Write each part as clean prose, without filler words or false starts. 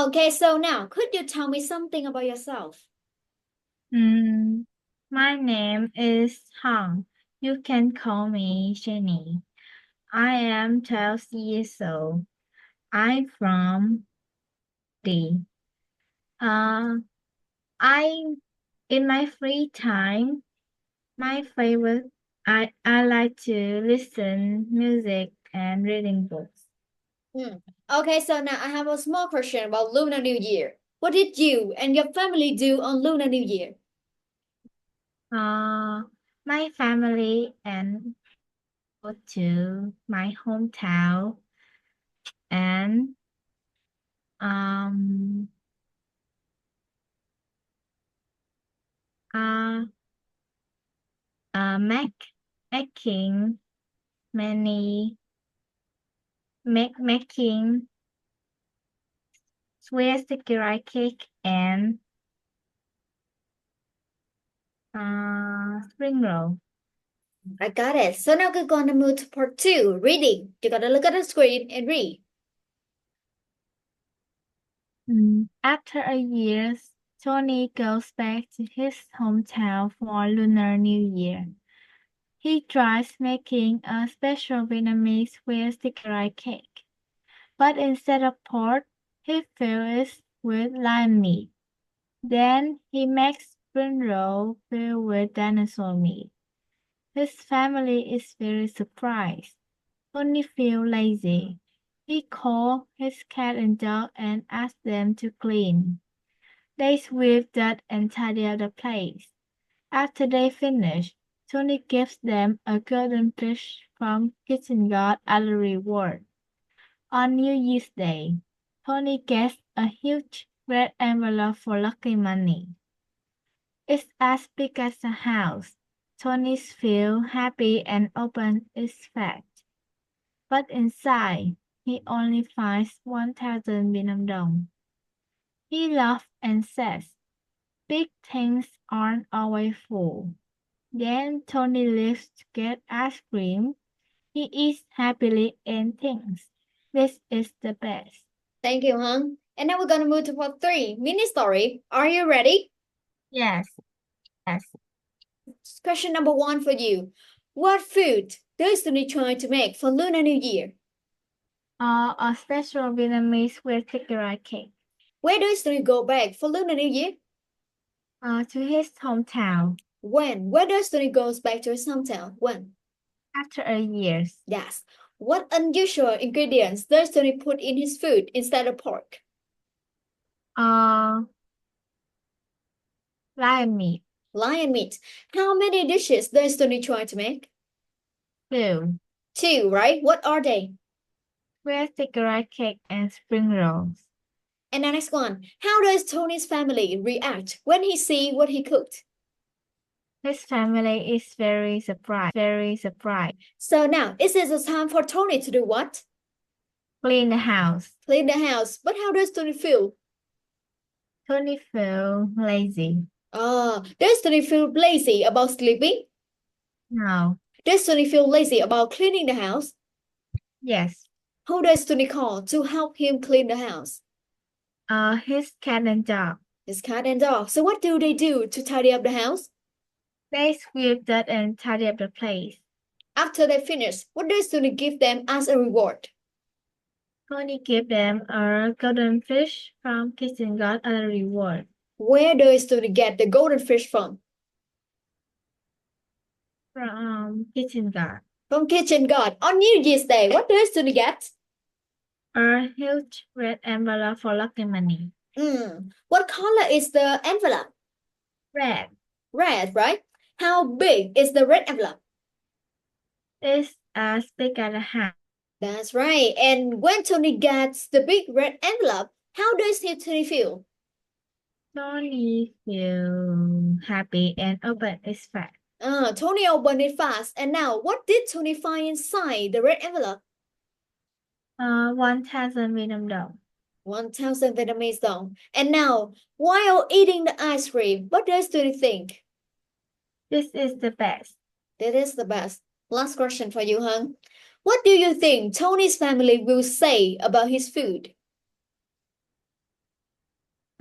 Okay, so now, could you tell me something about yourself? My name is Han. You can call me Jenny. I am 12 years old. I'm from D. Uh, I in my free time, my favorite I like to listen music and reading books. Hmm. Okay, so now I have a small question about Lunar New Year. What did you and your family do on Lunar New Year? Uh, my family and go to my hometown and um uh making many making sweet sticky cake and spring roll. I got it. So now we're gonna move to part two, reading. You gotta look at the screen and read. After a year, Tony goes back to his hometown for Lunar New Year. He tries making a special Vietnamese sweet sticky cake, but instead of pork, he fills it with lion meat. Then he makes spring roll filled with dinosaur meat. His family is very surprised. Tony feels lazy. He calls his cat and dog and asks them to clean. They sweep dirt and tidy up the place. After they finish, Tony gives them a golden fish from Kitchen God as a reward. On New Year's Day, Tony gets a huge red envelope for lucky money. It's as big as a house. Tony feels happy and opens its fact. But inside, he only finds 1,000 Vietnam dong. He laughs and says, big things aren't always full. Then Tony leaves to get ice cream. He eats happily and thinks, this is the best. Thank you, Hung. And now we're gonna move to part three, mini story. Are you ready? Yes, yes. Question number one for you. What food does Tony try to make for Lunar New Year? A special Vietnamese with sticky cake. Where does Tony go back for Lunar New Year? To his hometown. When? Where does Tony goes back to his hometown? When? After a year. Yes. What unusual ingredients does Tony put in his food instead of pork? Uh, lion meat. Lion meat. How many dishes does Tony try to make? Two. Two, right? What are they? With sticky cake and spring rolls. And the next one. How does Tony's family react when he see what he cooked? His family is very surprised. Very surprised. So now, is it the time for Tony to do what? Clean the house. Clean the house. But how does Tony feel? Tony feel lazy. Does Tony feel lazy about sleeping? No. Does Tony feel lazy about cleaning the house? Yes. Who does Tony call to help him clean the house? His cat and dog. His cat and dog. So what do they do to tidy up the house? They sweep that and tidy up the place. After they finish, what does Tony give them as a reward? Tony give them a golden fish from Kitchen God as a reward. Where does Tony get the golden fish from? From Kitchen God. From Kitchen God. On New Year's Day, what does Tony get? A huge red envelope for lucky money. What color is the envelope? Red. Red, right? How big is the red envelope? It's as big as a house. That's right. And when Tony gets the big red envelope, how does Tony feel? Tony feel happy and open its fact. Tony opened it fast. And now, what did Tony find inside the red envelope? 1,000 Vietnam dong. 1,000 Vietnamese dong. And now, while eating the ice cream, what does Tony think? This is the best. That is the best. Last question for you, Hung. What do you think Tony's family will say about his food?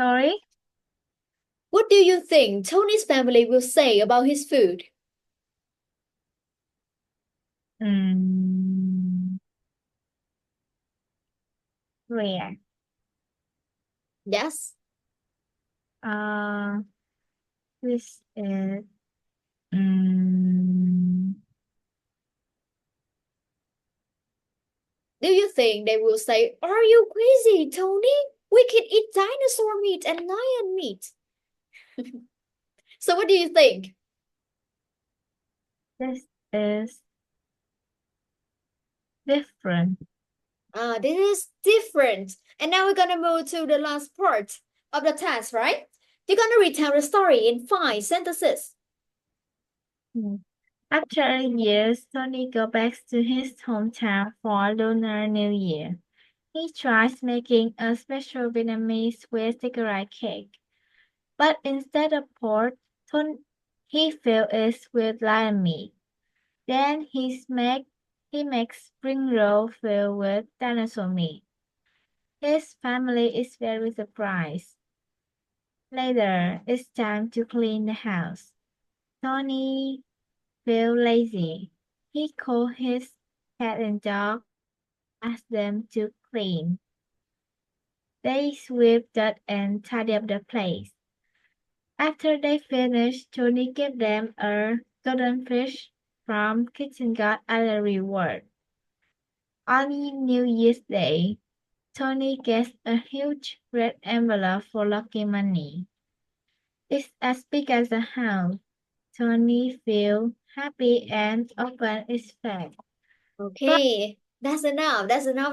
Sorry? What do you think Tony's family will say about his food? Mm, where? Yes. Uh, this is mm, Do you think they will say, "Are you crazy, Tony? We can eat dinosaur meat and lion meat." So what do you think? this is different. This is different. And now we're gonna move to the last part of the task, right? You're gonna retell the story in 5 sentences. Mm. After years, Tony goes back to his hometown for Lunar New Year. He tries making a special Vietnamese sweet cigarette cake, but instead of pork, he fills it with lion meat. Then he makes spring roll filled with dinosaur meat. His family is very surprised. Later, it's time to clean the house. Tony feels lazy. He calls his cat and dog, asks them to clean. They sweep dirt and tidy up the place. After they finish, Tony gives them a golden fish from kitchen god as a reward. On New Year's Day, Tony gets a huge red envelope for lucky money. It's as big as a house. Tony feels happy and opens its bag. Okay, that's enough. That's enough.